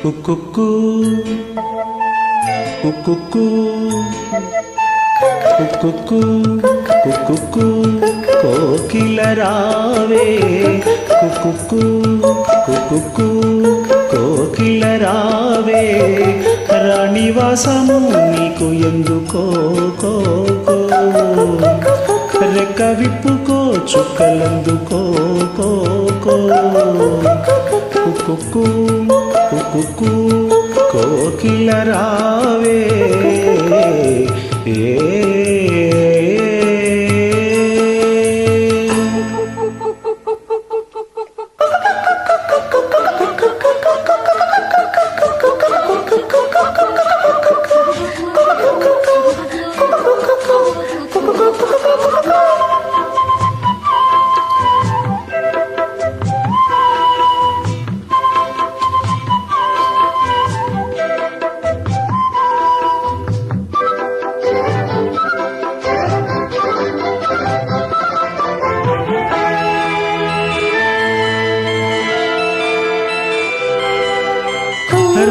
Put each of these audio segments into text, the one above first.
కుకుకు కుకుకు కుకుకు కుకుకు కోకిల రావే కుకుకు కుకుకు కోకిల రావే రాణివాసము నీకు ఎందుకో రెక్క విప్పుకో చుక్కలందుకో కుకుకు కుకుకు కోకిల రావే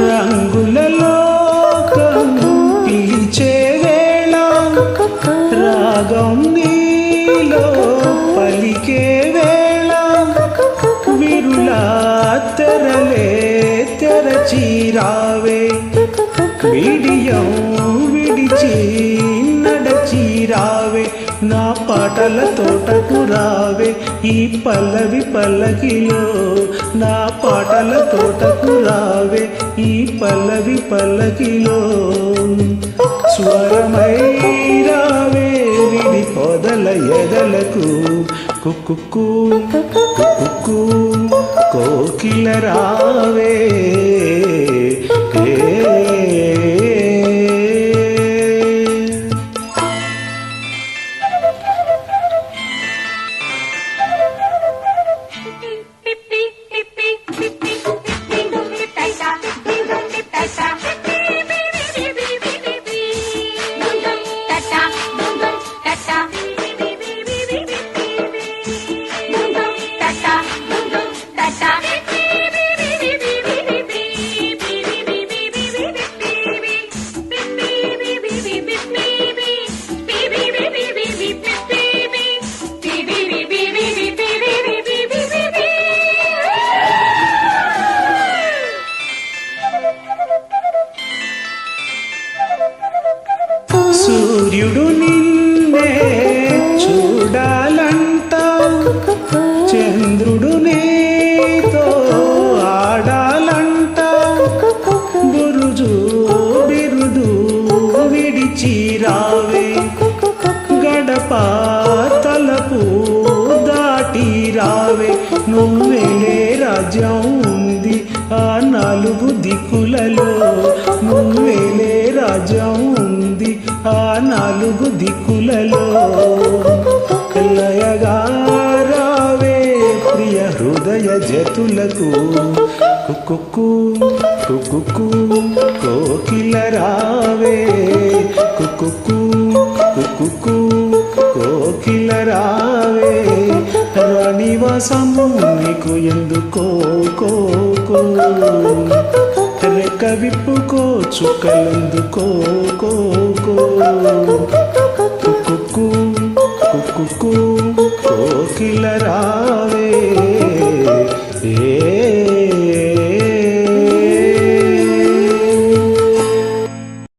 రంగులలో పిలిచే వేళ రాగం నీలో పలికే వేళ విరులా తెరలే తెరచిరావే విడియం విడిచి నడచిరావే నా పాటల తోటకు రావే ఈ పల్లవి పల్లకిలో నా పాటల తోటకు రావే ఈ పల్లవి పల్లకిలో స్వరమై రావే విడి పొదల ఎదలకు కుకుకు కుకుకు కోకిల రావే సూర్యుడు నిన్నే చూడాలంట చంద్రుడు నీతో ఆడాలంట బురుజు బిరుదు విడిచి రావే గడప తలపు దాటి రావే నువ్వేలే రాజ్యం ఉంది ఆ నాలుగు దిక్కులలో నువ్వేలే రాజ్యం ఉంది ఆ నాలుగు దిక్కులలో లయగా రావే ప్రియ హృదయ జతులకు కుకుకు కుకుకు కోకిల రావే కుకుకు కుకుకు కోకిల రావే రాణివాసము నీకు ఎందుకో రెక్క విప్పుకో చుక్కలందుకో కుకుకు కుకుకు కోకిల రా